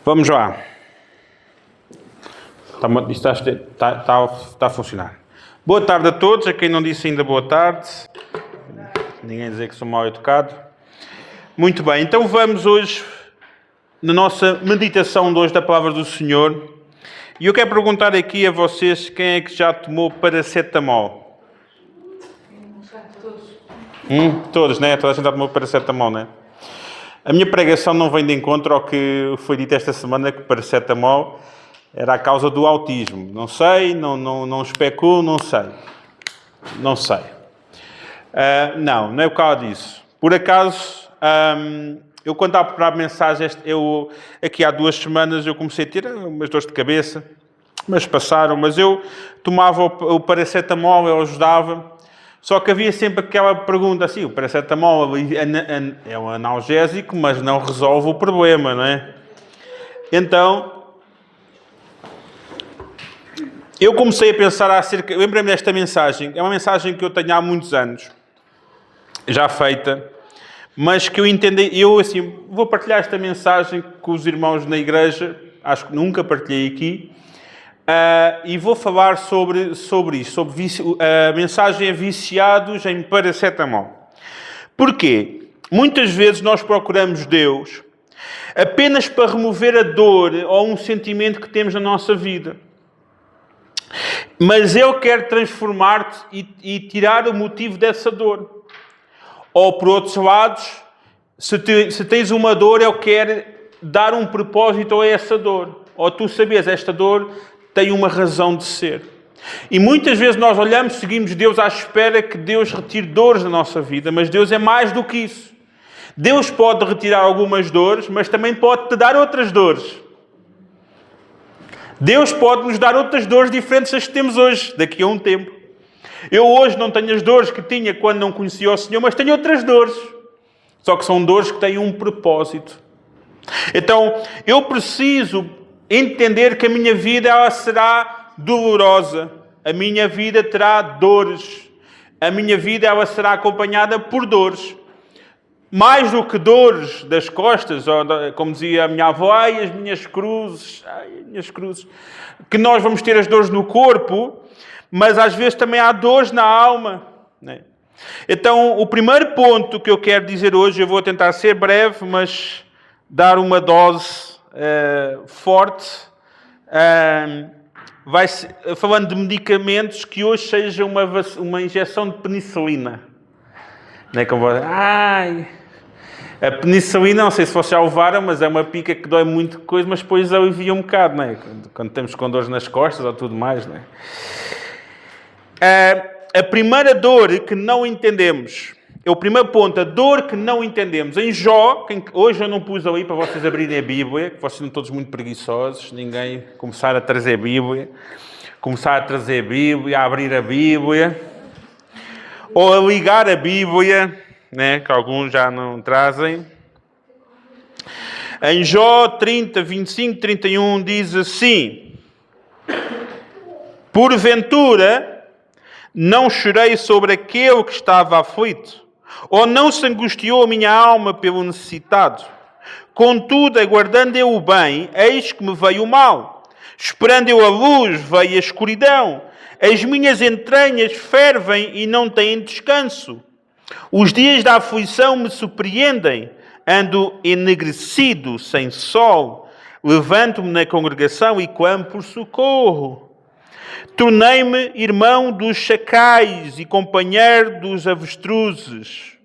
Vamos lá. Está a funcionar. Boa tarde a todos. A quem não disse ainda boa tarde. Ninguém dizer que sou mal educado. Muito bem. Então vamos hoje, na nossa meditação de hoje da Palavra do Senhor. E eu quero perguntar aqui a vocês quem é que já tomou paracetamol. Todos, né? Toda a gente já tomou paracetamol, né? A minha pregação não vem de encontro ao que foi dito esta semana, que o paracetamol era a causa do autismo. Não sei, não especulo, não sei. Não sei. Não é por causa disso. Por acaso, eu quando estava a preparar mensagens, aqui há 2 semanas eu comecei a ter umas dores de cabeça, mas passaram. Mas eu tomava o paracetamol, eu ajudava. Só que havia sempre aquela pergunta assim, o paracetamol é um analgésico, mas não resolve o problema, não é? Então, eu comecei a pensar acerca... Lembrei-me desta mensagem. É uma mensagem que eu tenho há muitos anos, já feita, mas que eu entendi... Eu, assim, vou partilhar esta mensagem com os irmãos na igreja, acho que nunca partilhei aqui, e vou falar sobre isto, a mensagem é viciados em paracetamol. Porquê? Muitas vezes nós procuramos Deus apenas para remover a dor ou um sentimento que temos na nossa vida. Mas Ele quer transformar-te e tirar o motivo dessa dor. Ou, por outros lados, se tens uma dor, Ele quer dar um propósito a essa dor. Ou tu sabias, esta dor tem uma razão de ser. E muitas vezes nós olhamos, seguimos Deus à espera que Deus retire dores da nossa vida, mas Deus é mais do que isso. Deus pode retirar algumas dores, mas também pode te dar outras dores. Deus pode nos dar outras dores diferentes das que temos hoje, daqui a um tempo. Eu hoje não tenho as dores que tinha quando não conhecia o Senhor, mas tenho outras dores. Só que são dores que têm um propósito. Então, eu preciso entender que a minha vida ela será dolorosa. A minha vida terá dores. A minha vida ela será acompanhada por dores. Mais do que dores das costas, ou, como dizia a minha avó, as minhas cruzes, que nós vamos ter as dores no corpo, mas às vezes também há dores na alma, né? Então, o primeiro ponto que eu quero dizer hoje, eu vou tentar ser breve, mas dar uma dose forte, falando de medicamentos, que hoje seja uma injeção de penicilina. Não é como a penicilina, não sei se vocês já levaram, mas é uma pica que dói muito coisa, mas depois alivia um bocado, não é? Quando temos com dores nas costas ou tudo mais, não é? A primeira dor que não entendemos, é o primeiro ponto, a dor que não entendemos. Em Jó, hoje eu não pus ali para vocês abrirem a Bíblia, que vocês são todos muito preguiçosos, ninguém começar a trazer a Bíblia, a abrir a Bíblia, ou a ligar a Bíblia, né, que alguns já não trazem. Em Jó 30, 25, 31 diz assim: porventura não chorei sobre aquele que estava aflito, ou não se angustiou a minha alma pelo necessitado? Contudo, aguardando eu o bem, eis que me veio o mal. Esperando eu a luz, veio a escuridão. As minhas entranhas fervem e não têm descanso. Os dias da aflição me surpreendem. Ando enegrecido, sem sol. Levanto-me na congregação e clamo por socorro. Tornei-me irmão dos chacais e companheiro dos avestruzes.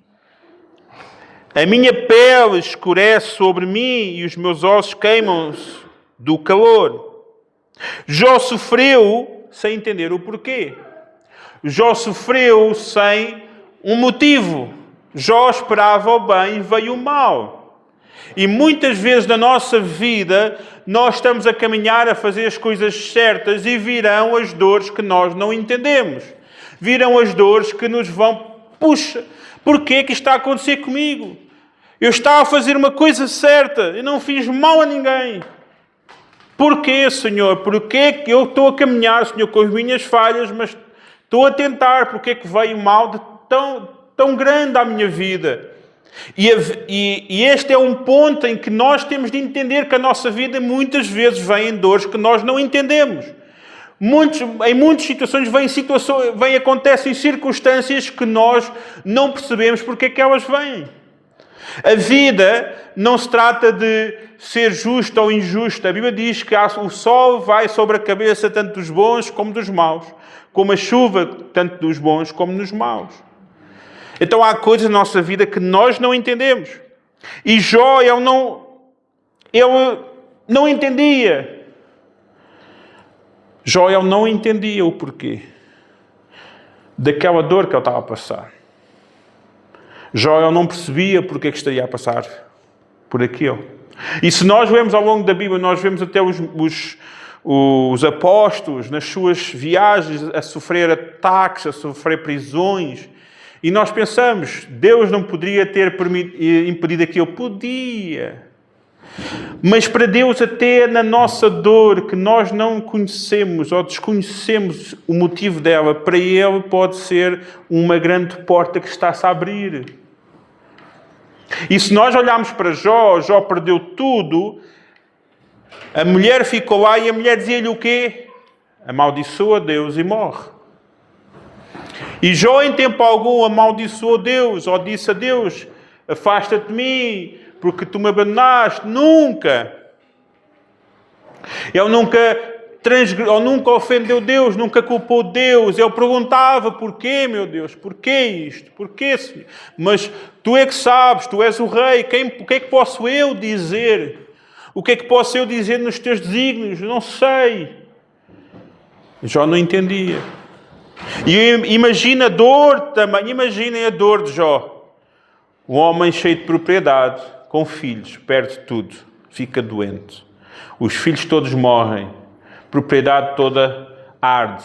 A minha pele escurece sobre mim e os meus ossos queimam-se do calor. Jó sofreu sem entender o porquê. Jó sofreu sem um motivo. Jó esperava o bem e veio o mal. E muitas vezes na nossa vida nós estamos a caminhar a fazer as coisas certas e virão as dores que nós não entendemos. Virão as dores que nos vão... Puxa, porquê que isto está a acontecer comigo? Eu estava a fazer uma coisa certa, eu não fiz mal a ninguém. Porquê, Senhor? Porquê que eu estou a caminhar, Senhor, com as minhas falhas, mas estou a tentar? Porquê que veio mal de tão grande à minha vida? E este é um ponto em que nós temos de entender que a nossa vida muitas vezes vem em dores que nós não entendemos. Em muitas situações acontecem circunstâncias que nós não percebemos porque é que elas vêm. A vida não se trata de ser justa ou injusta. A Bíblia diz que o sol vai sobre a cabeça tanto dos bons como dos maus, como a chuva tanto dos bons como dos maus. Então há coisas na nossa vida que nós não entendemos. E Jó, ele não entendia. Jó, ele não entendia o porquê daquela dor que ele estava a passar. Jó, ele não percebia porque que estaria a passar por aquilo. E se nós vemos ao longo da Bíblia, nós vemos até os apóstolos nas suas viagens a sofrer ataques, a sofrer prisões. E nós pensamos, Deus não poderia ter impedido aquilo. Podia. Mas para Deus, até na nossa dor, que nós não conhecemos ou desconhecemos o motivo dela, para Ele pode ser uma grande porta que está-se a abrir. E se nós olharmos para Jó, Jó perdeu tudo, a mulher ficou lá e a mulher dizia-lhe o quê? Amaldiçoa Deus e morre. E Jó, em tempo algum, amaldiçoou Deus, ou disse a Deus, afasta-te de mim, porque tu me abandonaste. Nunca. Ele nunca ofendeu Deus, nunca culpou Deus. Ele perguntava, porquê, meu Deus? Porquê isto? Porquê, Senhor? Mas tu é que sabes, tu és o rei. O que é que posso eu dizer? O que é que posso eu dizer nos teus desígnios? Não sei. Jó não entendia. E imagina a dor também, imaginem a dor de Jó. Um homem cheio de propriedade, com filhos, perde tudo, fica doente. Os filhos todos morrem, a propriedade toda arde.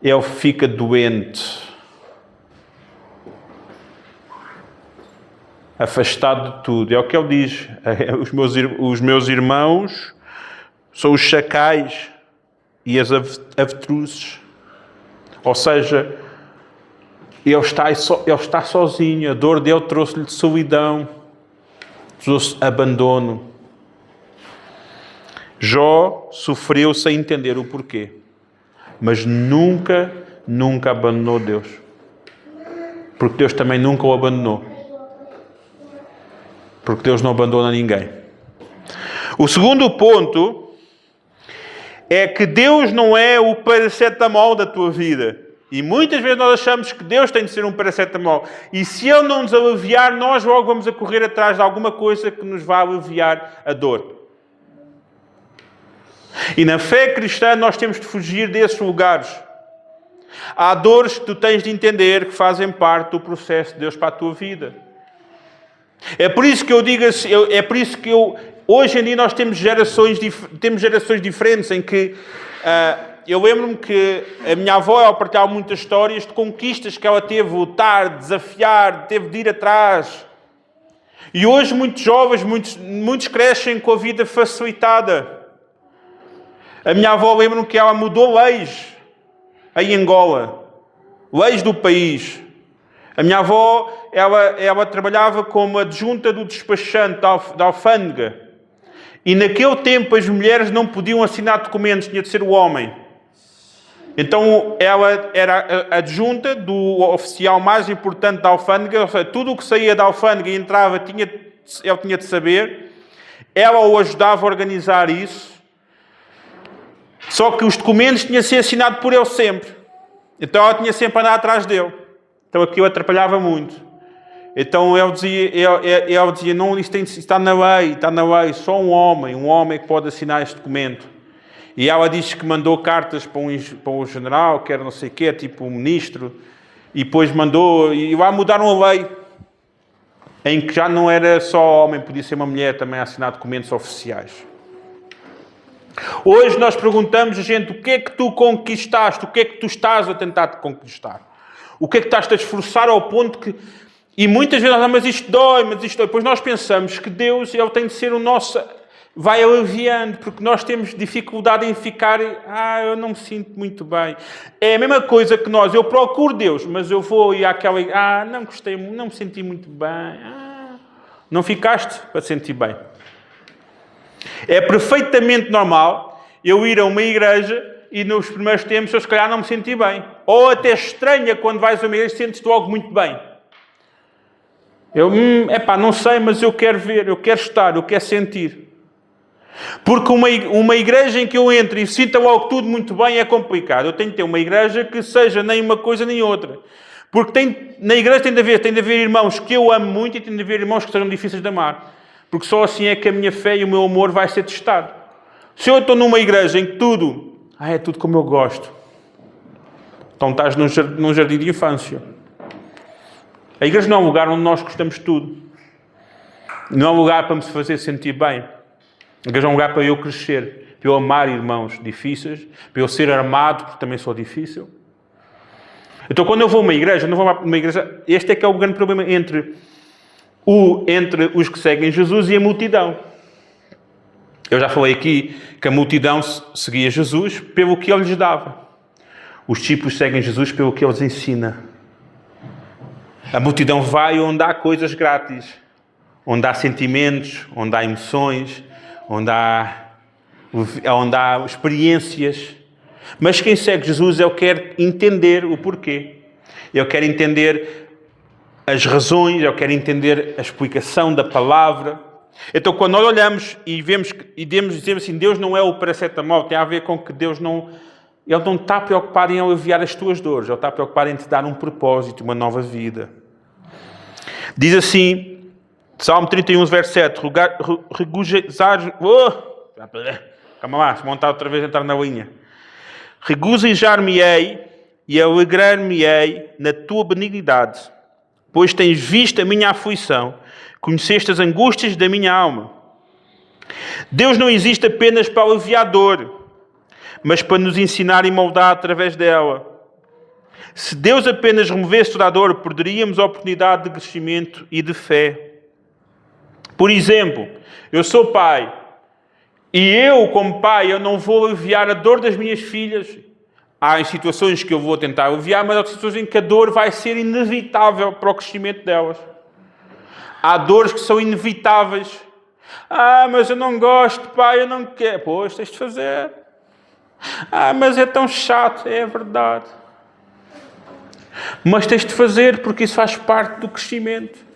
Ele fica doente. Afastado de tudo. É o que ele diz. Os meus irmãos são os chacais e as avetruzes. Ou seja, ele está sozinho. A dor dele trouxe-lhe solidão, trouxe abandono. Jó sofreu sem entender o porquê. Mas nunca abandonou Deus. Porque Deus também nunca o abandonou. Porque Deus não abandona ninguém. O segundo ponto é que Deus não é o paracetamol da tua vida. E muitas vezes nós achamos que Deus tem de ser um paracetamol. E se Ele não nos aliviar, nós logo vamos a correr atrás de alguma coisa que nos vá aliviar a dor. E na fé cristã nós temos de fugir desses lugares. Há dores que tu tens de entender que fazem parte do processo de Deus para a tua vida. É por isso que eu digo assim, hoje em dia nós temos gerações diferentes em que eu lembro-me que a minha avó, ela partilhava muitas histórias de conquistas que ela teve de lutar, de desafiar, teve de ir atrás. E hoje muitos jovens, muitos crescem com a vida facilitada. A minha avó, lembro-me que ela mudou leis em Angola, leis do país. A minha avó, ela trabalhava como adjunta do despachante da alfândega. E naquele tempo as mulheres não podiam assinar documentos, tinha de ser o homem. Então ela era adjunta do oficial mais importante da alfândega, ou seja, tudo o que saía da alfândega e entrava, ele tinha de saber. Ela o ajudava a organizar isso. Só que os documentos tinham de ser assinados por ele sempre. Então ela tinha sempre a andar atrás dele. Então aquilo atrapalhava muito. Então ele dizia não, isso está na lei, só um homem é que pode assinar este documento. E ela disse que mandou cartas para um general, que era não sei o quê, tipo um ministro, e depois mandou, e lá mudaram a lei, em que já não era só homem, podia ser uma mulher também a assinar documentos oficiais. Hoje nós perguntamos a gente, o que é que tu conquistaste? O que é que tu estás a tentar te conquistar? O que é que estás a esforçar ao ponto que... E muitas vezes nós mas isto dói. Depois nós pensamos que Deus, Ele tem de ser o nosso vai aliviando, porque nós temos dificuldade em ficar, eu não me sinto muito bem. É a mesma coisa que eu procuro Deus, mas eu vou e àquela, não gostei, não me senti muito bem. Não ficaste para sentir bem. É perfeitamente normal eu ir a uma igreja e nos primeiros tempos eu se calhar não me senti bem. Ou até estranha quando vais a uma igreja e sentes-te logo muito bem. Não sei, mas eu quero ver, eu quero estar, eu quero sentir. Porque uma igreja em que eu entro e sinta logo tudo muito bem é complicado. Eu tenho que ter uma igreja que seja nem uma coisa nem outra. Porque na igreja tem de haver irmãos que eu amo muito e tem de haver irmãos que sejam difíceis de amar. Porque só assim é que a minha fé e o meu amor vai ser testado. Se eu estou numa igreja em que tudo, é tudo como eu gosto. Então estás num jardim de infância. A igreja não é um lugar onde nós gostamos de tudo. Não é um lugar para me fazer sentir bem. A igreja é um lugar para eu crescer, para eu amar irmãos difíceis, para eu ser armado, porque também sou difícil. Então, quando eu vou a uma igreja, este é que é o grande problema entre os que seguem Jesus e a multidão. Eu já falei aqui que a multidão seguia Jesus pelo que ele lhes dava. Os discípulos seguem Jesus pelo que ele lhes ensina. A multidão vai onde há coisas grátis, onde há sentimentos, onde há emoções, onde há experiências. Mas quem segue Jesus, ele quer entender o porquê. Ele quer entender as razões, ele quer entender a explicação da palavra. Então, quando nós olhamos e vemos e dizemos assim, Deus não é o paracetamol, tem a ver com que Deus não... Ele não está preocupado em aliviar as tuas dores, ele está preocupado em te dar um propósito, uma nova vida. Diz assim, Salmo 31, verso 7, regozijar... Calma lá, se montar outra vez entrar na linha. Regozijar-me-ei e alegrar-me-ei na tua benignidade, pois tens visto a minha aflição, conheceste as angústias da minha alma. Deus não existe apenas para aliviar a dor, mas para nos ensinar e moldar através dela. Se Deus apenas removesse toda a dor, perderíamos a oportunidade de crescimento e de fé. Por exemplo, eu sou pai, e eu, como pai, eu não vou aliviar a dor das minhas filhas. Há situações que eu vou tentar aliviar, mas há situações em que a dor vai ser inevitável para o crescimento delas. Há dores que são inevitáveis. Mas eu não gosto, pai, eu não quero. Pois, tens de fazer. Mas é tão chato. É verdade. Mas tens de fazer, porque isso faz parte do crescimento.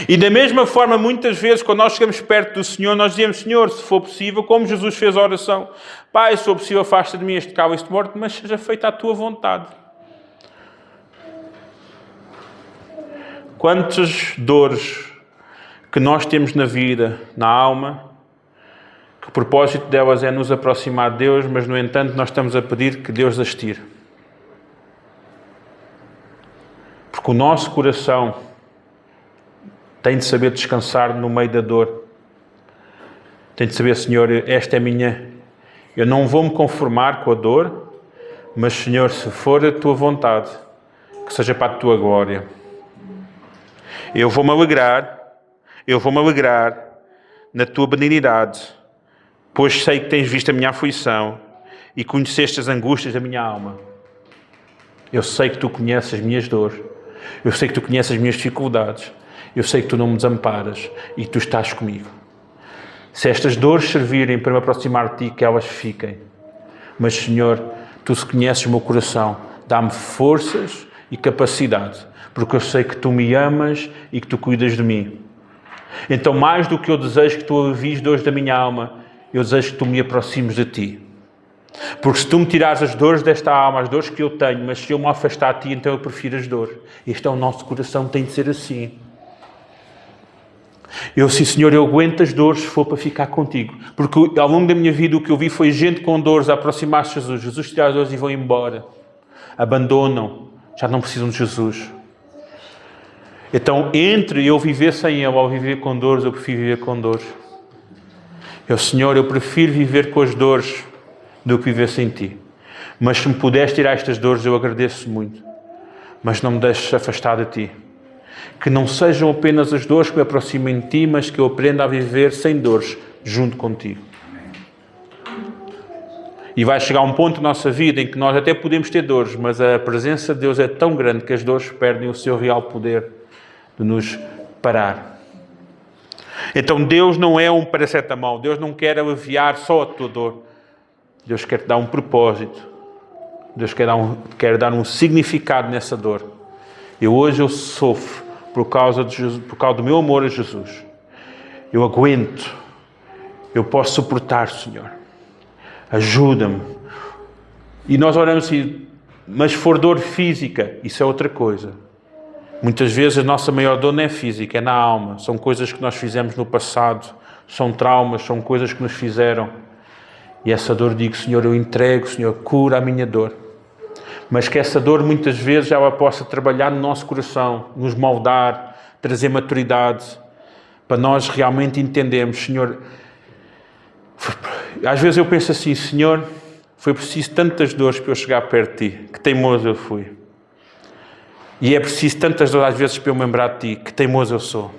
E da mesma forma, muitas vezes, quando nós chegamos perto do Senhor, nós dizemos, Senhor, se for possível, como Jesus fez a oração, Pai, se for possível, afasta de mim este cálice de morte, mas seja feita a tua vontade. Quantas dores que nós temos na vida, na alma, que o propósito delas é nos aproximar de Deus, mas, no entanto, nós estamos a pedir que Deus as tire. Porque o nosso coração tem de saber descansar no meio da dor. Tem de saber, Senhor, esta é minha... Eu não vou me conformar com a dor, mas, Senhor, se for a tua vontade, que seja para a tua glória. Eu vou-me alegrar na tua benignidade, pois sei que tens visto a minha aflição e conheceste as angústias da minha alma. Eu sei que tu conheces as minhas dores. Eu sei que tu conheces as minhas dificuldades. Eu sei que tu não me desamparas e que tu estás comigo. Se estas dores servirem para me aproximar de ti, que elas fiquem. Mas, Senhor, tu se conheces o meu coração, dá-me forças e capacidade, porque eu sei que tu me amas e que tu cuidas de mim. Então, mais do que eu desejo que tu alivies dores da minha alma, eu desejo que tu me aproximes de ti. Porque se tu me tirares as dores desta alma, as dores que eu tenho, mas se eu me afastar de ti, então eu prefiro as dores. Este é o nosso coração, tem de ser assim. Eu, sim, Senhor, eu aguento as dores se for para ficar contigo. Porque ao longo da minha vida o que eu vi foi gente com dores a aproximar-se de Jesus. Jesus tira as dores e vão embora. Abandonam. Já não precisam de Jesus. Então, entre eu viver sem Ele ou viver com dores, eu prefiro viver com dores. Eu, Senhor, eu prefiro viver com as dores do que viver sem Ti. Mas se me puderes tirar estas dores, eu agradeço muito. Mas não me deixes afastar de Ti. Que não sejam apenas as dores que me aproximem de Ti, mas que eu aprenda a viver sem dores, junto contigo. E vai chegar um ponto na nossa vida em que nós até podemos ter dores, mas a presença de Deus é tão grande que as dores perdem o seu real poder de nos parar. Então Deus não é um paracetamol. Deus não quer aliviar só a tua dor. Deus quer te dar um propósito. Deus quer dar um significado nessa dor. Hoje eu sofro por causa do meu amor a Jesus. Eu aguento. Eu posso suportar, Senhor. Ajuda-me. E nós oramos assim, mas se for dor física, isso é outra coisa. Muitas vezes a nossa maior dor não é física, é na alma. São coisas que nós fizemos no passado. São traumas, são coisas que nos fizeram. E essa dor, digo, Senhor, eu entrego, Senhor, cura a minha dor. Mas que essa dor, muitas vezes, ela possa trabalhar no nosso coração, nos moldar, trazer maturidade, para nós realmente entendermos, Senhor. Às vezes eu penso assim, Senhor, foi preciso tantas dores para eu chegar perto de Ti, que teimoso eu fui. E é preciso tantas dores às vezes para eu me lembrar de Ti, que teimoso eu sou.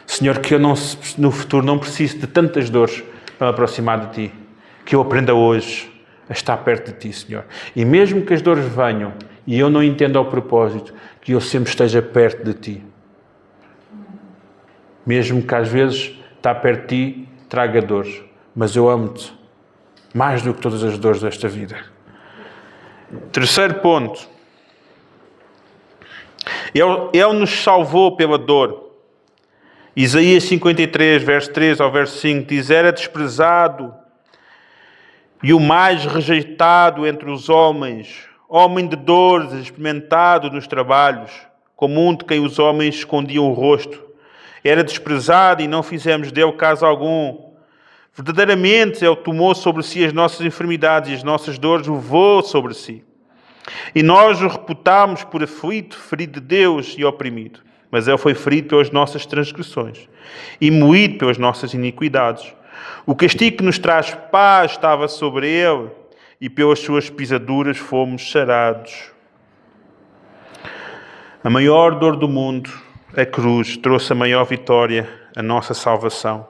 Senhor, que eu no futuro não preciso de tantas dores para me aproximar de Ti, que eu aprenda hoje a estar perto de Ti, Senhor. E mesmo que as dores venham e eu não entenda o propósito, que eu sempre esteja perto de Ti. Mesmo que às vezes estar perto de Ti traga dores, mas eu amo-Te mais do que todas as dores desta vida. Terceiro ponto. Ele nos salvou pela dor. Isaías 53, verso 3 ao verso 5, diz: era desprezado e o mais rejeitado entre os homens, homem de dores, experimentado nos trabalhos, como um de quem os homens escondiam o rosto. Era desprezado e não fizemos dele caso algum. Verdadeiramente ele tomou sobre si as nossas enfermidades e as nossas dores levou sobre si. E nós o reputámos por aflito, ferido de Deus e oprimido. Mas ele foi ferido pelas nossas transgressões e moído pelas nossas iniquidades. O castigo que nos traz paz estava sobre ele e pelas suas pisaduras fomos sarados. A maior dor do mundo, a cruz, trouxe a maior vitória, a nossa salvação.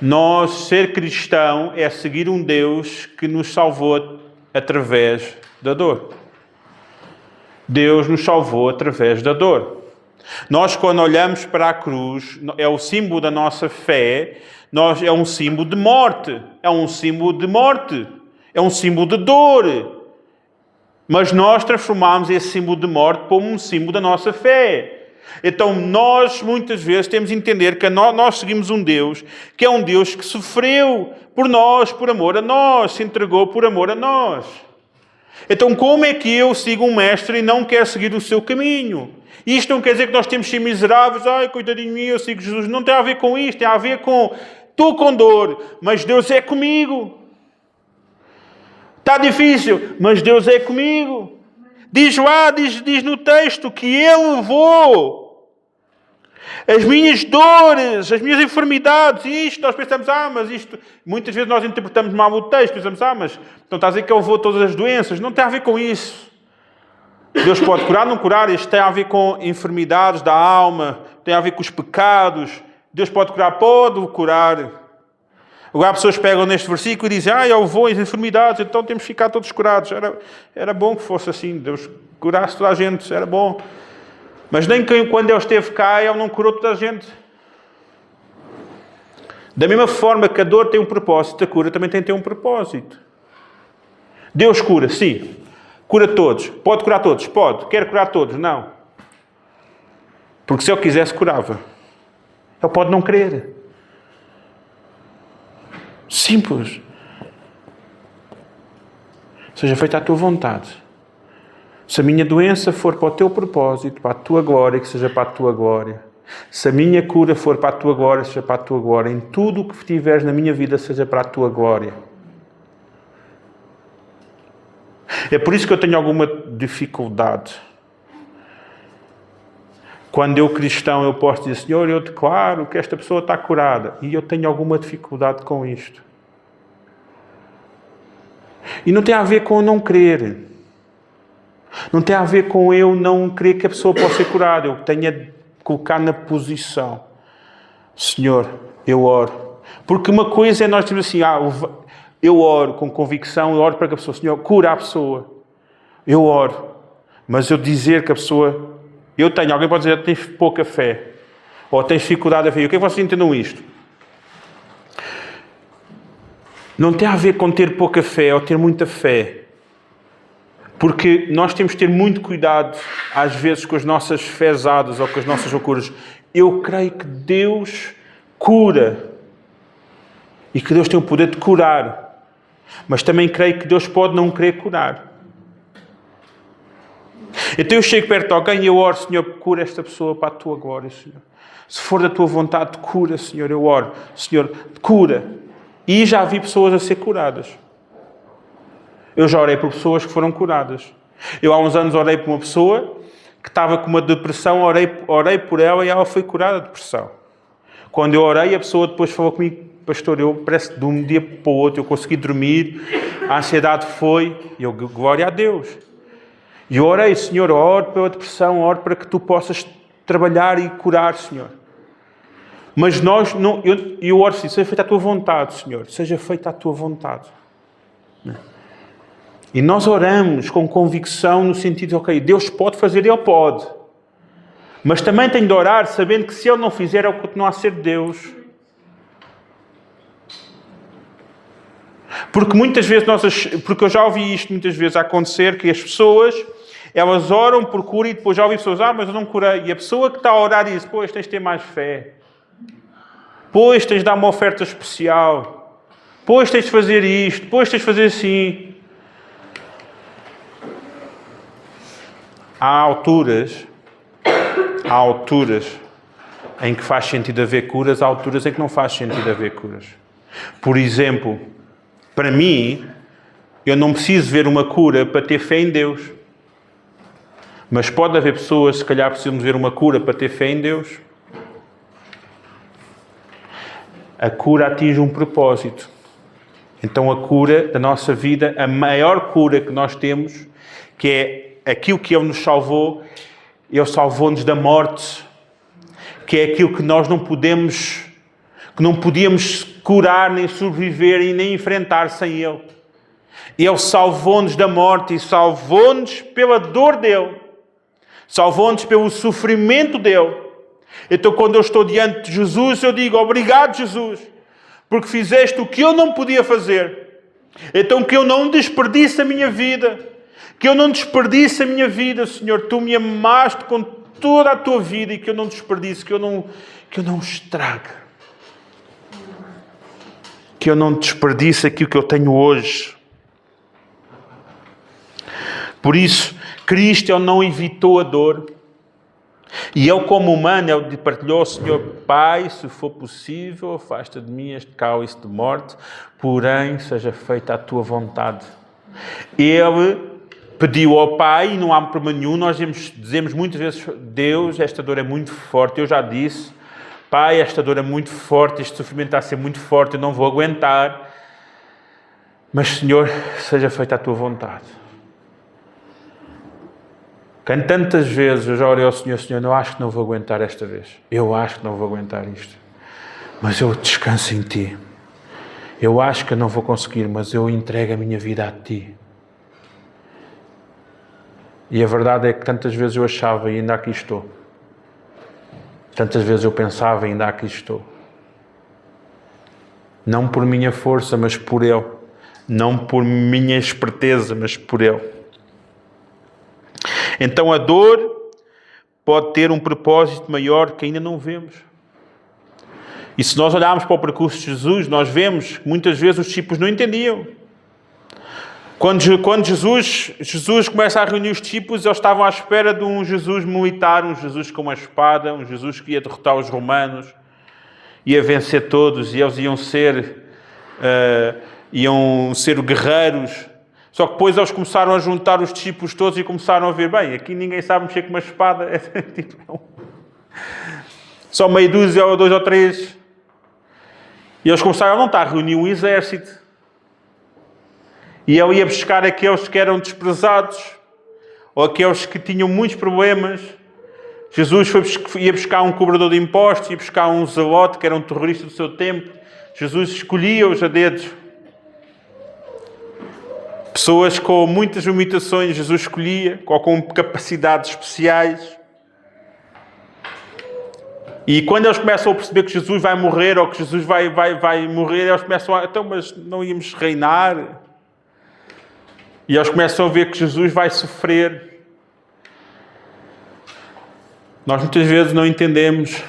Nós, ser cristão, é seguir um Deus que nos salvou através da dor. Deus nos salvou através da dor. Nós, quando olhamos para a cruz, é o símbolo da nossa fé, é um símbolo de morte. É um símbolo de morte. É um símbolo de dor. Mas nós transformamos esse símbolo de morte como um símbolo da nossa fé. Então nós, muitas vezes, temos de entender que nós seguimos um Deus que é um Deus que sofreu por nós, por amor a nós, se entregou por amor a nós. Então como é que eu sigo um mestre e não quero seguir o seu caminho? Isto não quer dizer que nós temos de ser miseráveis. Ai, coitadinho de mim, eu sigo Jesus. Não tem a ver com isto, tem a ver com... Estou com dor, mas Deus é comigo. Está difícil, mas Deus é comigo. Diz lá, diz no texto que Ele levou as minhas dores, as minhas enfermidades. Isto, nós pensamos, mas isto... Muitas vezes nós interpretamos mal o texto. Pensamos, mas então está a dizer que Ele levou todas as doenças. Não tem a ver com isso. Deus pode curar, não curar. Isto tem a ver com enfermidades da alma, tem a ver com os pecados. Deus pode curar. Agora pessoas pegam neste versículo e dizem, eu vou as enfermidades, então temos que ficar todos curados. Era bom que fosse assim, Deus curasse toda a gente, era bom. Mas nem quando Ele esteve cá, Ele não curou toda a gente. Da mesma forma que a dor tem um propósito, a cura também tem que ter um propósito. Deus cura, sim. Cura todos. Pode curar todos? Pode. Quer curar todos? Não. Porque se Ele quisesse, curava. Ele pode não querer. Simples. Seja feita a tua vontade. Se a minha doença for para o teu propósito, para a tua glória, que seja para a tua glória. Se a minha cura for para a tua glória, seja para a tua glória. Em tudo o que tiveres na minha vida, seja para a tua glória. É por isso que eu tenho alguma dificuldade. Quando eu, cristão, eu posso dizer, Senhor, eu declaro que esta pessoa está curada. E eu tenho alguma dificuldade com isto. E não tem a ver com eu não crer. Não tem a ver com eu não crer que a pessoa possa ser curada. Eu tenho a colocar na posição. Senhor, eu oro Porque uma coisa é nós dizermos assim, eu oro com convicção, eu oro para que a pessoa, Senhor, cura a pessoa. Eu oro. Mas eu dizer que a pessoa... Alguém pode dizer, tens pouca fé. Ou tens dificuldade a fé. O que é que vocês entendam isto? Não tem a ver com ter pouca fé ou ter muita fé. Porque nós temos de ter muito cuidado, às vezes, com as nossas fezadas ou com as nossas loucuras. Eu creio que Deus cura. E que Deus tem o poder de curar. Mas também creio que Deus pode não querer curar. Então eu chego perto de alguém e eu oro, Senhor, cura esta pessoa para a tua glória, Senhor. Se for da tua vontade, cura, Senhor. Eu oro, Senhor, cura. E já vi pessoas a ser curadas. Eu já orei por pessoas que foram curadas. Eu há uns anos orei por uma pessoa que estava com uma depressão, orei por ela e ela foi curada de depressão. Quando eu orei, a pessoa depois falou comigo, pastor, parece que de um dia para o outro eu consegui dormir, a ansiedade foi, e eu, glória a Deus. E eu orei, Senhor, oro pela depressão, oro para que tu possas trabalhar e curar, Senhor. Mas nós, não, eu oro assim, seja feita a tua vontade, Senhor, seja feita a tua vontade. E nós oramos com convicção no sentido de, ok, Deus pode fazer, Ele pode. Mas também tenho de orar sabendo que se Ele não fizer, Ele continua a ser Deus. Porque muitas vezes, porque eu já ouvi isto muitas vezes acontecer, que as pessoas, elas oram por cura e depois já ouvi pessoas, mas eu não curei. E a pessoa que está a orar diz, pois tens de ter mais fé. Pois tens de dar uma oferta especial. Pois tens de fazer isto. Pois tens de fazer assim. Há alturas em que faz sentido haver curas, há alturas em que não faz sentido haver curas. Por exemplo, para mim, eu não preciso ver uma cura para ter fé em Deus. Mas pode haver pessoas, se calhar, precisam ver uma cura para ter fé em Deus. A cura atinge um propósito. Então a cura da nossa vida, a maior cura que nós temos, que é aquilo que Ele nos salvou, Ele salvou-nos da morte, que é aquilo que nós não podíamos curar, nem sobreviver e nem enfrentar sem Ele. Ele salvou-nos da morte e salvou-nos pela dor dEle. Salvou-nos pelo sofrimento dEle. Então quando eu estou diante de Jesus, eu digo, obrigado Jesus, porque fizeste o que eu não podia fazer. Então que eu não desperdice a minha vida. Que eu não desperdice a minha vida, Senhor. Tu me amaste com toda a tua vida e que eu não desperdice, que eu não estrague. Que eu não desperdice aquilo que eu tenho hoje. Por isso, Cristo, Ele não evitou a dor. E Ele, como humano, Ele partilhou, Senhor, Pai, se for possível, afasta de mim este cálice de morte, porém, seja feita a tua vontade. Ele pediu ao Pai, e não há problema nenhum, nós dizemos muitas vezes, Deus, esta dor é muito forte, eu já disse, Pai, esta dor é muito forte, este sofrimento está a ser muito forte, eu não vou aguentar, mas Senhor, seja feita a tua vontade. Quando tantas vezes eu já orei ao Senhor, Senhor, eu acho que não vou aguentar esta vez, eu acho que não vou aguentar isto, mas eu descanso em Ti, eu acho que eu não vou conseguir, mas eu entrego a minha vida a Ti. E a verdade é que tantas vezes eu achava e ainda aqui estou. Tantas vezes eu pensava e ainda aqui estou. Não por minha força, mas por Ele. Não por minha esperteza, mas por Ele. Então a dor pode ter um propósito maior que ainda não vemos. E se nós olharmos para o percurso de Jesus, nós vemos que muitas vezes os discípulos não entendiam. Quando Jesus começa a reunir os discípulos, eles estavam à espera de um Jesus militar, um Jesus com uma espada, um Jesus que ia derrotar os romanos, ia vencer todos, e eles iam ser guerreiros. Só que depois eles começaram a juntar os discípulos todos e começaram a ver, bem, aqui ninguém sabe mexer com uma espada, só meia dúzia ou 2 ou 3. E eles começaram, não está a reunir um exército. E ele ia buscar aqueles que eram desprezados, ou aqueles que tinham muitos problemas. Jesus ia buscar um cobrador de impostos, ia buscar um zelote, que era um terrorista do seu tempo, Jesus escolhia-os a dedo. Pessoas com muitas limitações, Jesus escolhia, ou com capacidades especiais. E quando eles começam a perceber que Jesus vai morrer, ou que Jesus vai morrer, eles começam a... Então, mas não íamos reinar? E eles começam a ver que Jesus vai sofrer. Nós muitas vezes não entendemos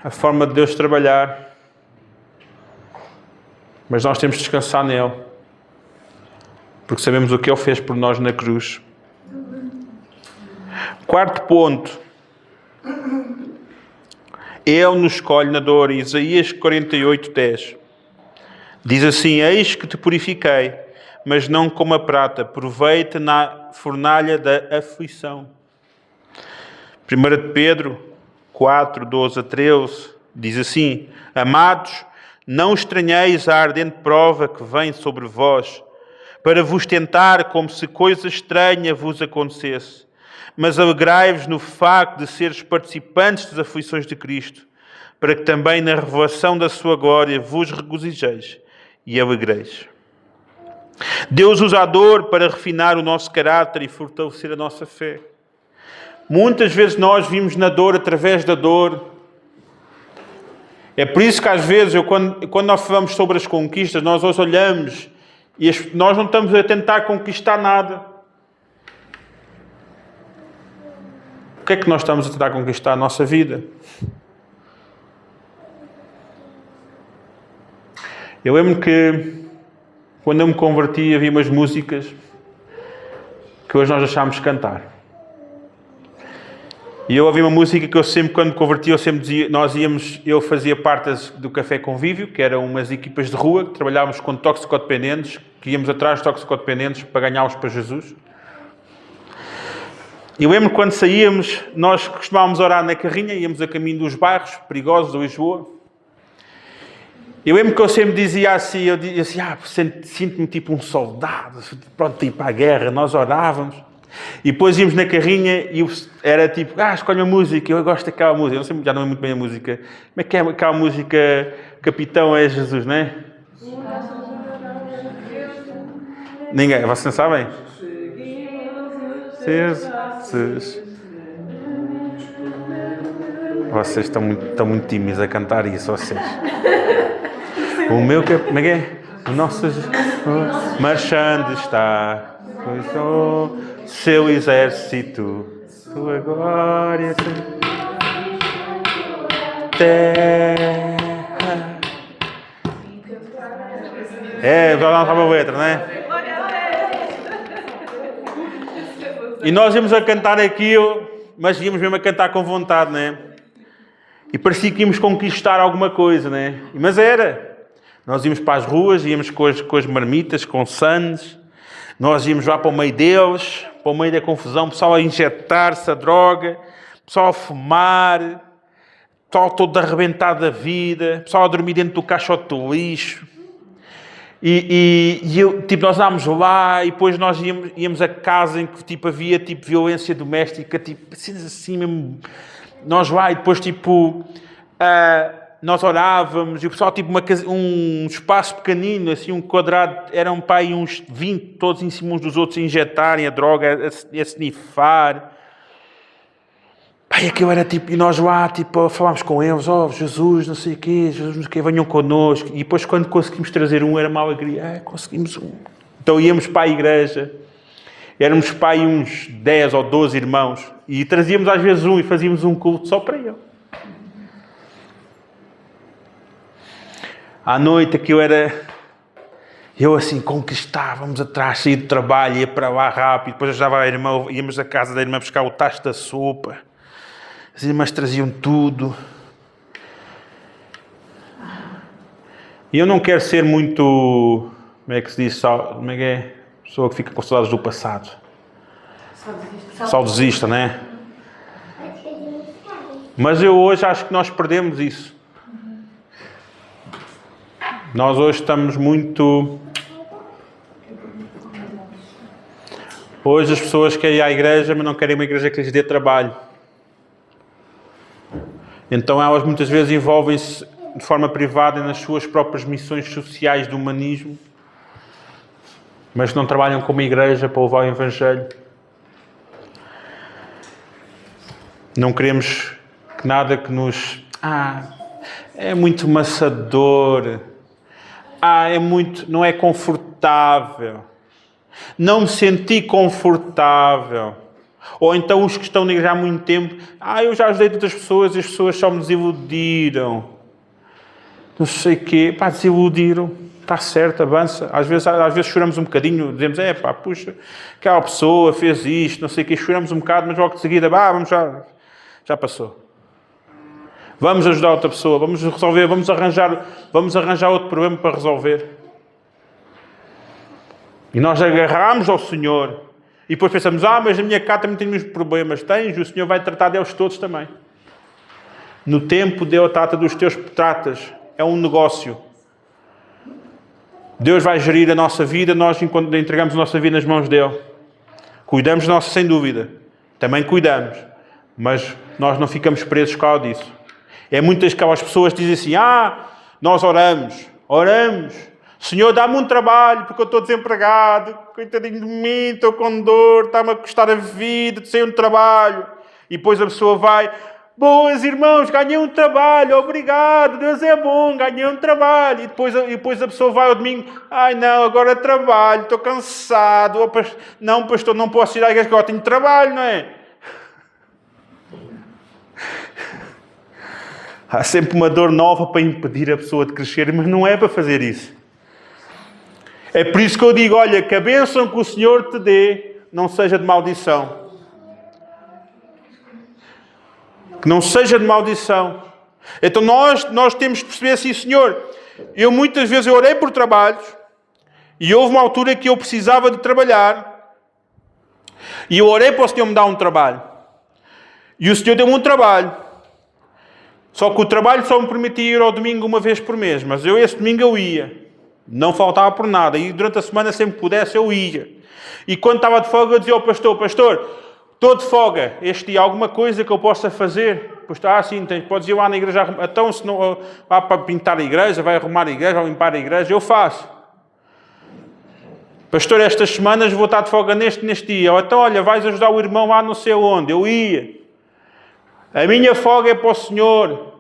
a forma de Deus trabalhar. Mas nós temos de descansar nele. Porque sabemos o que Ele fez por nós na cruz. Quarto ponto. Ele nos escolhe na dor. Isaías 48:10. Diz assim: eis que te purifiquei, mas não como a prata. Provei-te na fornalha da aflição. 1 Pedro 4:12-13. Diz assim: amados, não estranheis a ardente prova que vem sobre vós, para vos tentar como se coisa estranha vos acontecesse. Mas alegrai-vos no facto de seres participantes das aflições de Cristo, para que também na revelação da sua glória vos regozijeis e alegreis. Deus usa a dor para refinar o nosso caráter e fortalecer a nossa fé. Muitas vezes nós vimos na dor através da dor. É por isso que às vezes, quando nós falamos sobre as conquistas, nós hoje olhamos e nós não estamos a tentar conquistar nada. O que é que nós estamos a tentar conquistar? A nossa vida. Eu lembro que, quando eu me converti, havia umas músicas que hoje nós deixámos de cantar. E eu ouvi uma música que eu sempre, quando me converti, eu sempre dizia, eu fazia parte do Café Convívio, que eram umas equipas de rua, que trabalhávamos com toxicodependentes, que íamos atrás de toxicodependentes para ganhá-los para Jesus. Eu lembro quando saíamos, nós costumávamos orar na carrinha, íamos a caminho dos bairros perigosos de Lisboa. Eu lembro que eu sempre dizia assim, eu dizia sinto-me tipo um soldado, pronto, ir para a guerra. Nós orávamos. E depois íamos na carrinha e era tipo, escolhe a música, eu gosto daquela música. Eu não sei, já não é muito bem a música. Como é que é aquela música, Capitão é Jesus, não é? Ninguém, vocês não sabem? Jesus. Vocês estão muito tímidos a cantar isso, vocês. O meu, como é que é? O nosso marchando está, pois o seu exército, sua glória, terra. Já não sabe a letra, não é? E nós íamos a cantar aquilo, mas íamos mesmo a cantar com vontade, não é? E parecia que íamos conquistar alguma coisa, não é? Mas era. Nós íamos para as ruas, íamos com as marmitas, com sandes. Nós íamos lá para o meio deles, para o meio da confusão, o pessoal a injetar-se a droga, o pessoal a fumar, o pessoal todo arrebentado da vida, o pessoal a dormir dentro do caixote do lixo. E nós andávamos lá e depois nós íamos a casa em que havia violência doméstica, assim mesmo. Nós lá e depois nós orávamos e o pessoal um espaço pequenino, assim um quadrado, eram uns 20, todos em cima uns dos outros a injetarem a droga, a snifar. Aquilo era e nós lá falámos com eles, Jesus, não sei o quê, Jesus, não sei o quê, venham connosco. E depois quando conseguimos trazer era uma alegria, conseguimos um. Então íamos para a igreja, éramos uns 10 ou 12 irmãos, e trazíamos às vezes e fazíamos um culto só para ele. À noite aquilo era... Eu assim, conquistávamos atrás, saía do trabalho, ia para lá rápido, depois ajudava a irmã, íamos à casa da irmã buscar o tacho da sopa. As irmãs traziam tudo. E eu não quero ser muito... Como é que se diz? Como é que é? Pessoa que fica com saudades do passado. Saudosista, não é? Mas eu hoje acho que nós perdemos isso. Nós hoje estamos muito... Hoje as pessoas querem ir à igreja, mas não querem uma igreja que lhes dê trabalho. Então elas muitas vezes envolvem-se de forma privada nas suas próprias missões sociais de humanismo, mas não trabalham como igreja para levar o Evangelho. Não queremos que nada que nos... é muito maçador. Não é confortável. Não me senti confortável. Ou então os que estão na igreja há muito tempo, eu já ajudei tantas pessoas e as pessoas só me desiludiram. Não sei o quê. Desiludiram. Está certo, avança. Às vezes choramos um bocadinho, dizemos, puxa, aquela pessoa fez isto, não sei o quê, choramos um bocado, mas logo de seguida, já passou. Vamos ajudar outra pessoa, vamos resolver, vamos arranjar outro problema para resolver. E nós agarramos ao Senhor e depois pensamos, mas na minha casa também tenho os problemas. Tens, o Senhor vai tratar deles todos também. No tempo Deus trata dos teus tratas. É um negócio. Deus vai gerir a nossa vida, nós enquanto entregamos a nossa vida nas mãos dele. Cuidamos de nós sem dúvida. Também cuidamos. Mas nós não ficamos presos por causa disso. É muitas aquelas pessoas que dizem assim, nós oramos. Senhor, dá-me um trabalho porque eu estou desempregado. Coitadinho de mim, estou com dor, está-me a custar a vida de sem um trabalho. E depois a pessoa vai, boas irmãos, ganhei um trabalho, obrigado, Deus é bom, ganhei um trabalho. E depois a pessoa vai ao domingo, não, agora trabalho, estou cansado. Não, pastor, não posso ir à igreja, agora tenho trabalho, não é? Há sempre uma dor nova para impedir a pessoa de crescer, mas não é para fazer isso. É por isso que eu digo, olha, que a bênção que o Senhor te dê não seja de maldição. Que não seja de maldição. Então nós temos que perceber assim, Senhor, muitas vezes eu orei por trabalhos e houve uma altura que eu precisava de trabalhar e eu orei para o Senhor me dar um trabalho. E o Senhor deu-me um trabalho. Só que o trabalho só me permitia ir ao domingo uma vez por mês. Mas esse domingo eu ia. Não faltava por nada. E durante a semana, sempre que pudesse, eu ia. E quando estava de folga, eu dizia ao pastor, estou de folga. Este dia, alguma coisa que eu possa fazer? Pois está assim, podes ir lá na igreja. Então, se não vá para pintar a igreja, vai arrumar a igreja, vai limpar a igreja, eu faço. Pastor, estas semanas vou estar de folga neste dia. Ou então, olha, vais ajudar o irmão lá não sei onde. Eu ia. A minha folga é para o Senhor.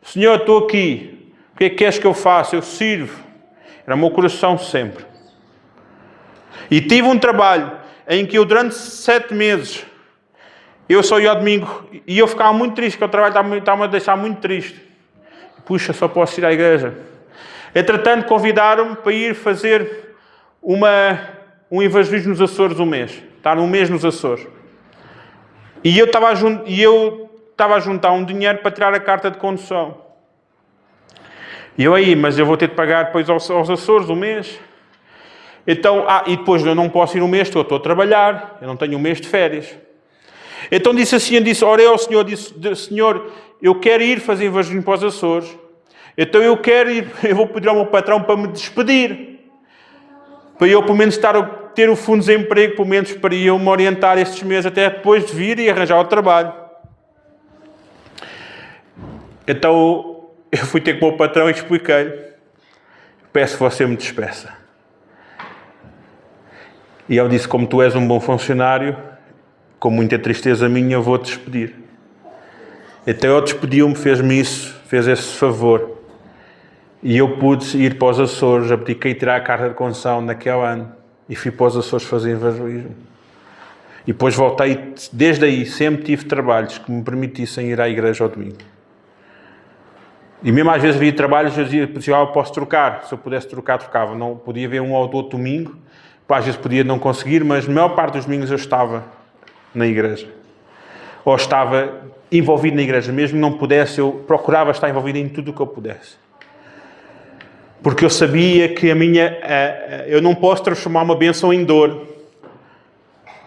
Senhor, estou aqui. O que é que queres que eu faça? Eu sirvo. Era o meu coração sempre. E tive um trabalho em que eu, durante 7 meses, eu só ia ao domingo e eu ficava muito triste, porque o trabalho estava-me a deixar muito triste. Puxa, só posso ir à igreja. Entretanto, convidaram-me para ir fazer um evangelismo nos Açores um mês. Estar um mês nos Açores. E eu estava a juntar um dinheiro para tirar a carta de condução. E mas eu vou ter de pagar depois aos Açores um mês. Então, e depois eu não posso ir um mês, estou a trabalhar, eu não tenho um mês de férias. Então orei ao Senhor, disse, Senhor, eu quero ir fazer evangelismo para os Açores. Então eu vou pedir ao meu patrão para me despedir. Para eu, pelo menos, ter o fundo de desemprego, pelo menos para eu me orientar estes meses, até depois de vir e arranjar o trabalho. Então, eu fui ter com o meu patrão e expliquei-lhe. Peço que você me despeça. E ele disse, como tu és um bom funcionário, com muita tristeza minha, eu vou-te despedir. Então ele despediu-me, fez-me isso, fez esse favor. E eu pude ir para os Açores, abdiquei tirar a carta de condução naquele ano. E fui para os Açores fazer evangelismo. E depois voltei, desde aí, sempre tive trabalhos que me permitissem ir à igreja ao domingo. E mesmo às vezes havia trabalhos, eu dizia, eu posso trocar. Se eu pudesse trocar, trocava. Não podia haver um ou outro domingo. Às vezes podia não conseguir, mas a maior parte dos domingos eu estava na igreja. Ou estava envolvido na igreja. Mesmo que não pudesse, eu procurava estar envolvido em tudo o que eu pudesse. Porque eu sabia que eu não posso transformar uma bênção em dor.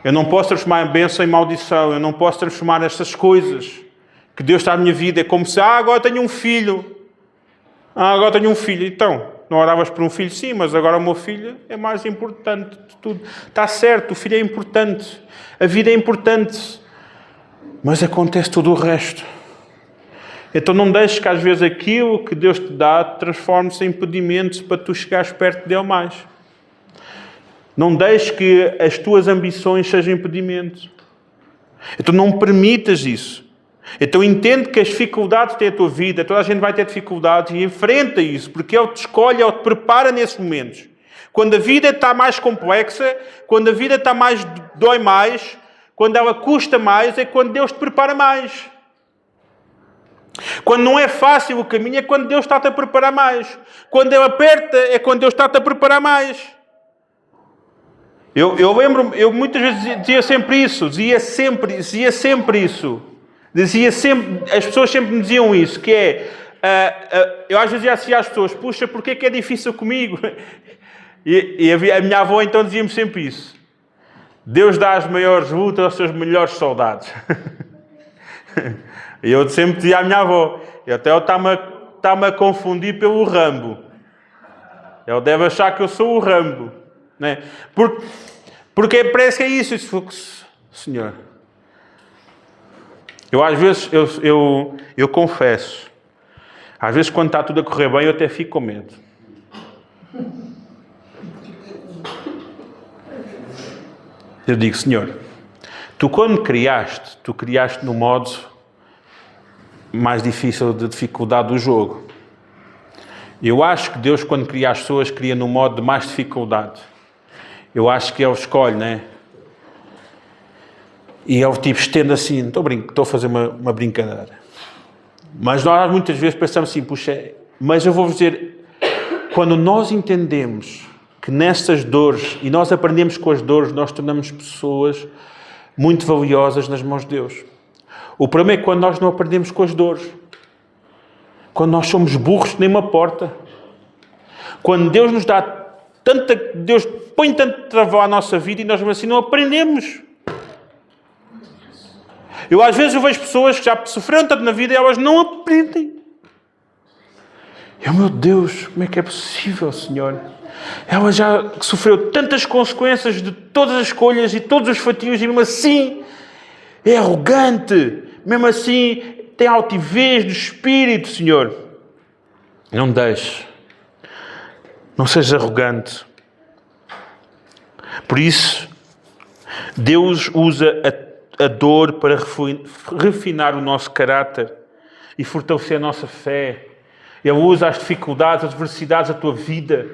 Eu não posso transformar a bênção em maldição. Eu não posso transformar essas coisas que Deus está na minha vida. É como se, agora tenho um filho. Agora tenho um filho. Então, não oravas por um filho? Sim, mas agora o meu filho é mais importante de tudo. Está certo, o filho é importante. A vida é importante. Mas acontece tudo o resto. Então não deixes que às vezes aquilo que Deus te dá transforme-se em impedimentos para tu chegares perto dele mais. Não deixes que as tuas ambições sejam impedimentos. Então não permitas isso. Então entende que as dificuldades têm a tua vida, toda a gente vai ter dificuldades e enfrenta isso, porque Ele te escolhe, Ele te prepara nesses momentos. Quando a vida está mais complexa, quando a vida está mais, dói mais, quando ela custa mais, é quando Deus te prepara mais. Quando não é fácil o caminho, é quando Deus está-te a preparar mais. Quando Ele aperta, é quando Deus está-te a preparar mais. Eu lembro-me, eu muitas vezes dizia sempre isso, as pessoas sempre me diziam isso, que é, eu às vezes dizia assim às pessoas, puxa, porquê que é difícil comigo? E a minha avó então dizia-me sempre isso. Deus dá as maiores lutas aos seus melhores soldados. E eu sempre dizia à minha avó, e até ele está-me a confundir pelo Rambo. Ele deve achar que eu sou o Rambo. Né? Porque parece que é isso. Senhor, eu às vezes, eu confesso, às vezes quando está tudo a correr bem, eu até fico com medo. Eu digo, Senhor, tu quando criaste, no modo mais difícil de dificuldade do jogo. Eu acho que Deus, quando cria as pessoas, cria no modo de mais dificuldade. Eu acho que Ele escolhe, né? E Ele tipo estende assim, estou a fazer uma brincadeira. Mas nós muitas vezes pensamos assim, puxa, mas eu vou-vos dizer, quando nós entendemos que nestas dores, e nós aprendemos com as dores, nós tornamos pessoas muito valiosas nas mãos de Deus. O problema é quando nós não aprendemos com as dores. Quando nós somos burros nem uma porta. Quando Deus nos dá Deus põe tanto travão à nossa vida e nós assim não aprendemos. Eu às vezes vejo pessoas que já sofreram tanto na vida e elas não aprendem. Meu Deus, como é que é possível, Senhor? Ela já sofreu tantas consequências de todas as escolhas e todos os fatios e mesmo assim é arrogante. Mesmo assim tem altivez do espírito, Senhor. Não deixes. Não sejas arrogante. Por isso, Deus usa a dor para refinar o nosso caráter e fortalecer a nossa fé. Ele usa as dificuldades, as adversidades da tua vida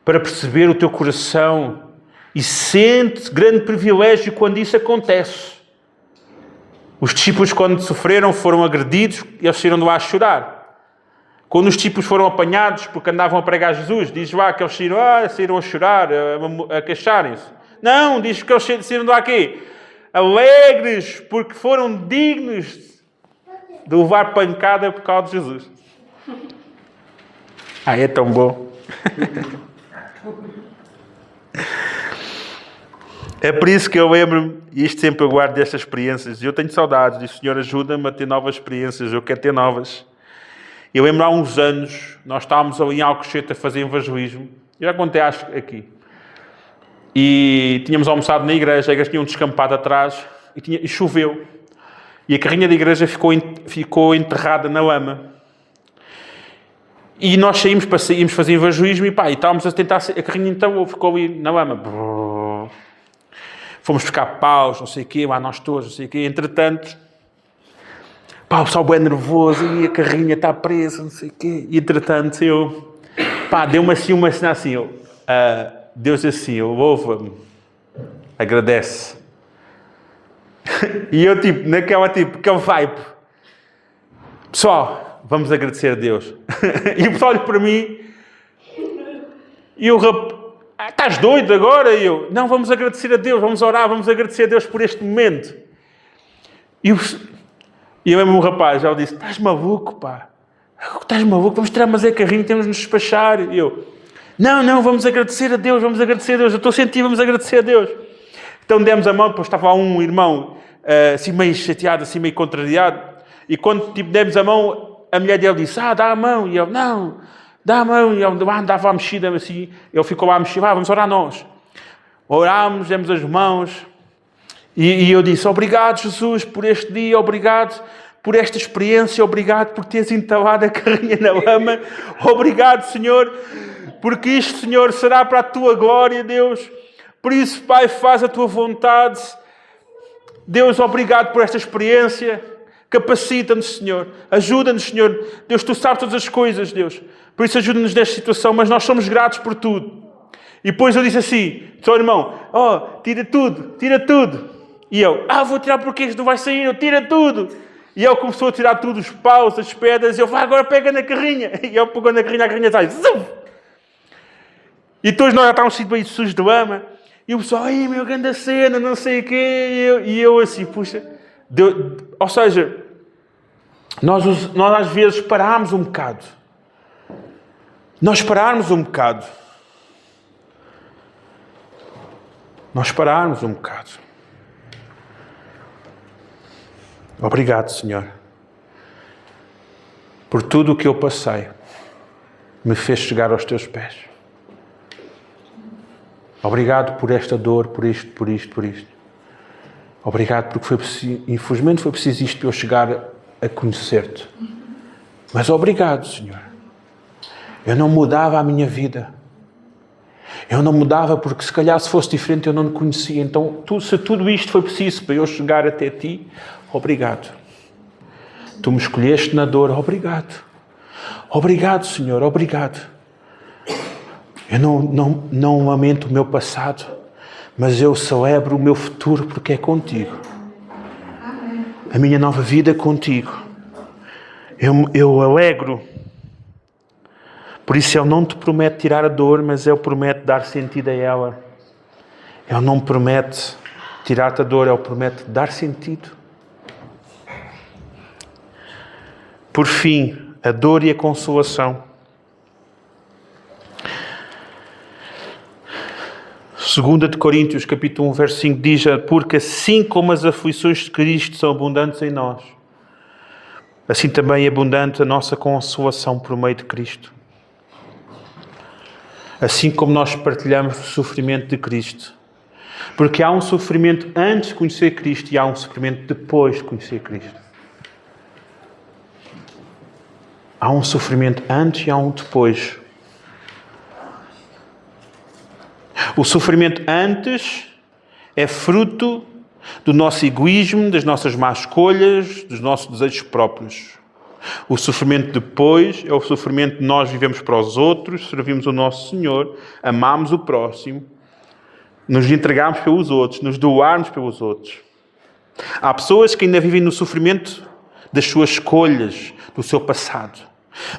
para perceber o teu coração e sente grande privilégio quando isso acontece. Os discípulos, quando sofreram, foram agredidos e eles saíram de lá a chorar. Quando os discípulos foram apanhados porque andavam a pregar Jesus, diz lá que eles saíram a chorar, a queixarem-se. Não, diz que eles saíram de lá aqui alegres porque foram dignos de levar pancada por causa de Jesus. É tão bom. É por isso que eu lembro-me, e isto sempre eu guardo destas experiências, e eu tenho saudades, e o Senhor ajuda-me a ter novas experiências, eu quero ter novas. Eu lembro há uns anos, nós estávamos ali em Alcochete a fazer evangelismo, eu já contei acho aqui, e tínhamos almoçado na igreja, a igreja tinha um descampado atrás, e choveu, e a carrinha da igreja ficou enterrada na lama. E nós saímos fazer evangelismo e estávamos a tentar, a carrinha então ficou ali na lama. Fomos buscar paus, não sei o quê, lá nós todos, não sei o quê. Entretanto, o pessoal bem nervoso e a carrinha está presa, não sei o quê. E entretanto, deu-me assim uma cena assim, Deus assim, louva-me, agradece. E eu aquele vibe, pessoal, vamos agradecer a Deus. E o pessoal olha para mim e o rapaz, estás doido agora? E eu, não, vamos agradecer a Deus, vamos orar, vamos agradecer a Deus por este momento. E eu mesmo o rapaz, já disse, estás maluco, pá? Estás maluco? Vamos tirar mas é carrinho, temos de nos despachar. E eu, não, vamos agradecer a Deus, eu estou a sentir, vamos agradecer a Deus. Então demos a mão, depois estava um irmão assim meio chateado, assim meio contrariado, e quando demos a mão, a mulher dele disse, dá a mão. E eu, não, dá a mão. E eu andava a mexer assim. Ele ficou lá a mexer, vamos orar nós. Orámos, demos as mãos. E eu disse, obrigado, Jesus, por este dia. Obrigado por esta experiência. Obrigado por teres entalado a carrinha na lama. Obrigado, Senhor, porque isto, Senhor, será para a Tua glória, Deus. Por isso, Pai, faz a Tua vontade. Deus, obrigado por esta experiência. Capacita-nos, Senhor. Ajuda-nos, Senhor. Deus, Tu sabes todas as coisas, Deus. Por isso, ajuda-nos nesta situação, mas nós somos gratos por tudo. E depois eu disse assim, seu irmão, tira tudo, tira tudo. E eu, vou tirar porque isto não vai sair, tira tudo. E ele começou a tirar tudo, os paus, as pedras, e eu, agora pega na carrinha. E ele pegou na carrinha, a carrinha sai, zum! E depois nós já estávamos assim bem sujos de lama. E o pessoal, meu, grande cena, não sei o quê. E eu assim, puxa. Ou seja, nós às vezes parámos um bocado. Nós parámos um bocado. Obrigado, Senhor, por tudo o que eu passei, me fez chegar aos Teus pés. Obrigado por esta dor, por isto. Obrigado porque foi preciso, infelizmente foi preciso isto para eu chegar a conhecer-Te. Mas obrigado, Senhor. Eu não mudava a minha vida. Eu não mudava porque se calhar se fosse diferente eu não te conhecia. Então, se tudo isto foi preciso para eu chegar até Ti, obrigado. Tu me escolheste na dor, obrigado. Obrigado, Senhor, obrigado. Eu não lamento o meu passado, mas eu celebro o meu futuro porque é contigo. A minha nova vida é contigo. Eu alegro. Por isso Ele não te promete tirar a dor, mas Ele promete dar sentido a ela. Ele não promete tirar-te a dor, Ele promete dar sentido. Por fim, a dor e a consolação. 2 de Coríntios, capítulo 1, verso 5, diz: porque assim como as aflições de Cristo são abundantes em nós, assim também é abundante a nossa consolação por meio de Cristo. Assim como nós partilhamos o sofrimento de Cristo. Porque há um sofrimento antes de conhecer Cristo e há um sofrimento depois de conhecer Cristo. Há um sofrimento antes e há um depois. O sofrimento antes é fruto do nosso egoísmo, das nossas más escolhas, dos nossos desejos próprios. O sofrimento depois é o sofrimento de nós vivemos para os outros, servimos o nosso Senhor, amamos o próximo, nos entregarmos pelos outros, nos doarmos pelos outros. Há pessoas que ainda vivem no sofrimento das suas escolhas, do seu passado.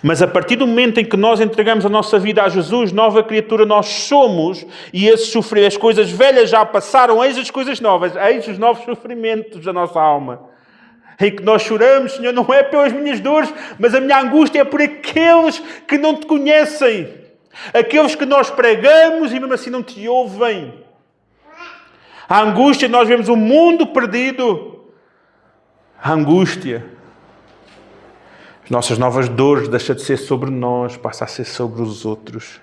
Mas a partir do momento em que nós entregamos a nossa vida a Jesus, nova criatura nós somos, e esse sofrer, as coisas velhas já passaram, eis as coisas novas, eis os novos sofrimentos da nossa alma. Em que nós choramos, Senhor, não é pelas minhas dores, mas a minha angústia é por aqueles que não Te conhecem. Aqueles que nós pregamos e mesmo assim não Te ouvem. A angústia, nós vemos o mundo perdido. A angústia. As nossas novas dores deixam de ser sobre nós, passa a ser sobre os outros.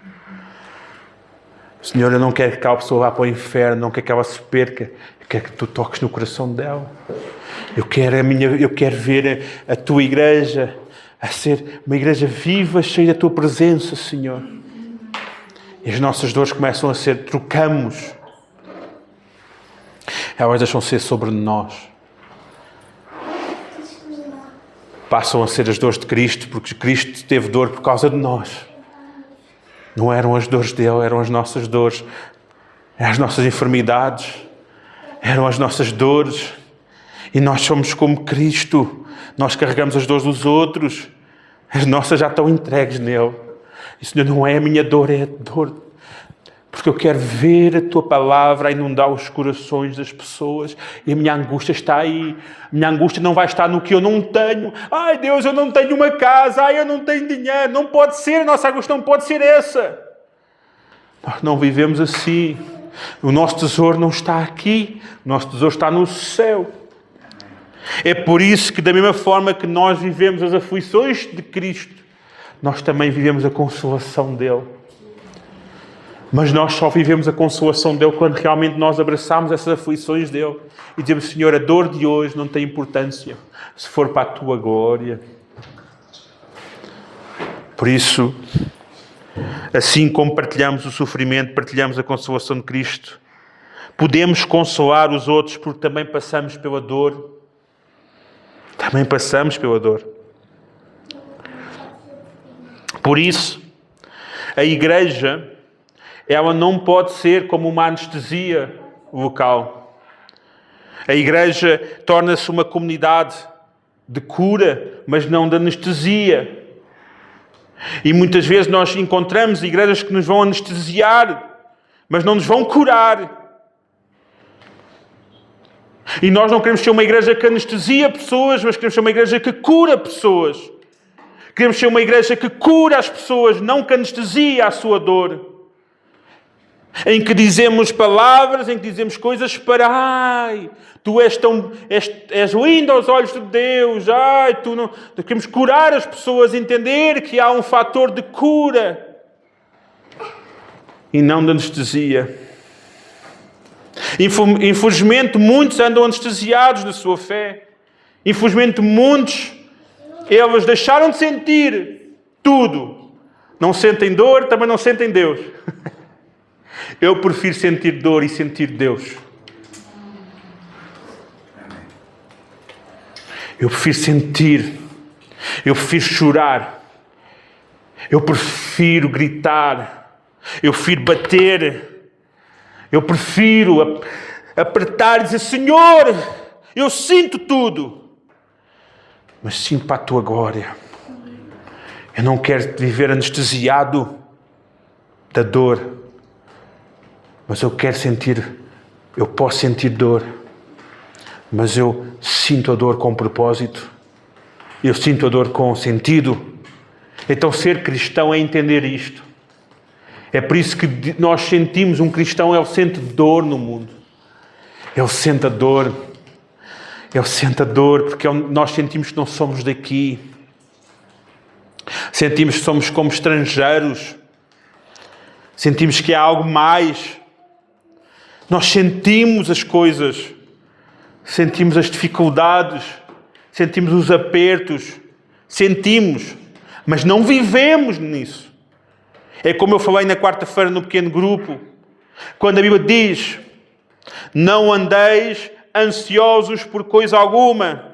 Senhor, eu não quero que aquela pessoa vá para o inferno, não quero que ela se perca. Eu quero que Tu toques no coração dela. Eu quero ver a Tua igreja a ser uma igreja viva, cheia da Tua presença, Senhor. E as nossas dores começam a ser, trocamos. Elas deixam de ser sobre nós. Passam a ser as dores de Cristo, porque Cristo teve dor por causa de nós. Não eram as dores dele, eram as nossas dores. Eram as nossas enfermidades. Eram as nossas dores. E nós somos como Cristo. Nós carregamos as dores dos outros. As nossas já estão entregues nele. E, Senhor, não é a minha dor, é a dor. Porque eu quero ver a Tua palavra a inundar os corações das pessoas. E a minha angústia está aí. A minha angústia não vai estar no que eu não tenho. Ai, Deus, eu não tenho uma casa. Ai, eu não tenho dinheiro. Não pode ser. A nossa angústia não pode ser essa. Nós não vivemos assim. O nosso tesouro não está aqui. O nosso tesouro está no céu. É por isso que, da mesma forma que nós vivemos as aflições de Cristo, nós também vivemos a consolação dele. Mas nós só vivemos a consolação dele quando realmente nós abraçamos essas aflições dele e dizemos: Senhor, a dor de hoje não tem importância se for para a tua glória. Por isso, assim como partilhamos o sofrimento, partilhamos a consolação de Cristo, podemos consolar os outros porque também passamos pela dor. Também passamos pela dor. Por isso, a igreja, ela não pode ser como uma anestesia local. A igreja torna-se uma comunidade de cura, mas não de anestesia. E muitas vezes nós encontramos igrejas que nos vão anestesiar, mas não nos vão curar. E nós não queremos ser uma igreja que anestesia pessoas, mas queremos ser uma igreja que cura pessoas. Queremos ser uma igreja que cura as pessoas, não que anestesia a sua dor. Em que dizemos palavras, em que dizemos coisas para: ai, tu és lindo aos olhos de Deus, ai, tu não... Queremos curar as pessoas, entender que há um fator de cura e não de anestesia. Infelizmente, muitos andam anestesiados na sua fé. Infelizmente, muitos, eles deixaram de sentir tudo. Não sentem dor, também não sentem Deus. Eu prefiro sentir dor e sentir Deus. Eu prefiro sentir. Eu prefiro chorar. Eu prefiro gritar. Eu prefiro bater. Eu prefiro apertar e dizer: Senhor, eu sinto tudo, mas sinto para a tua glória. Eu não quero viver anestesiado da dor, mas eu quero sentir, eu posso sentir dor, mas eu sinto a dor com propósito. Eu sinto a dor com sentido. Então ser cristão é entender isto. É por isso que nós sentimos, um cristão, ele sente dor no mundo. Ele sente a dor. Ele sente a dor porque nós sentimos que não somos daqui. Sentimos que somos como estrangeiros. Sentimos que há algo mais. Nós sentimos as coisas. Sentimos as dificuldades. Sentimos os apertos. Sentimos. Mas não vivemos nisso. É como eu falei na quarta-feira no pequeno grupo. Quando a Bíblia diz: não andeis ansiosos por coisa alguma.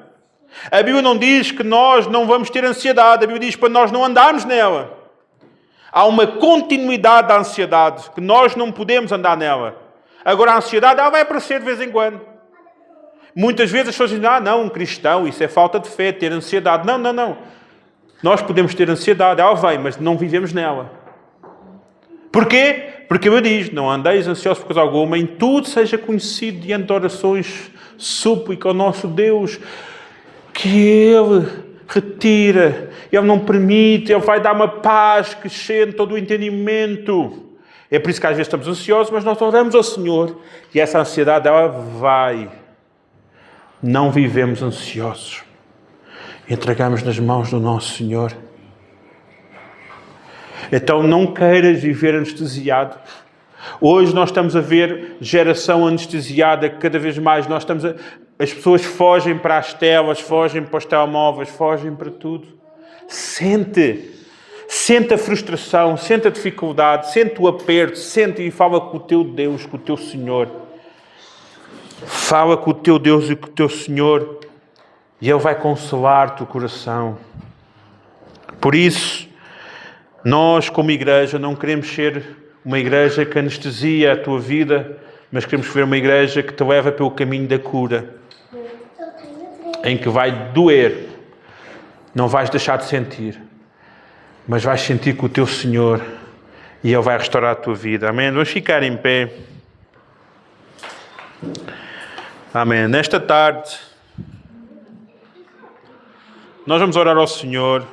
A Bíblia não diz que nós não vamos ter ansiedade. A Bíblia diz para nós não andarmos nela. Há uma continuidade da ansiedade, que nós não podemos andar nela. Agora a ansiedade, ela vai aparecer de vez em quando. Muitas vezes as pessoas dizem: não, um cristão, isso é falta de fé, ter ansiedade. Não. Nós podemos ter ansiedade, ela vem, mas não vivemos nela. Porquê? Porque a Bíblia diz: não andeis ansiosos por coisa alguma, em tudo seja conhecido diante de orações, súplica ao nosso Deus, que Ele retira, Ele não permite, Ele vai dar uma paz que excede todo o entendimento. É por isso que às vezes estamos ansiosos, mas nós oramos ao Senhor e essa ansiedade, ela vai. Não vivemos ansiosos. Entregamos nas mãos do nosso Senhor. Então não queiras viver anestesiado. Hoje nós estamos a ver geração anestesiada, cada vez mais as pessoas fogem para as telas, fogem para os telemóveis, fogem para tudo. Sente a frustração, sente a dificuldade, sente o aperto, sente e fala com o teu Deus, com o teu Senhor. Fala com o teu Deus e com o teu Senhor e Ele vai consolar-te o coração. Por isso, nós, como igreja, não queremos ser uma igreja que anestesia a tua vida, mas queremos ser uma igreja que te leva pelo caminho da cura, em que vai doer, não vais deixar de sentir, mas vais sentir com o teu Senhor e Ele vai restaurar a tua vida. Amém? Vamos ficar em pé. Amém. Nesta tarde, nós vamos orar ao Senhor.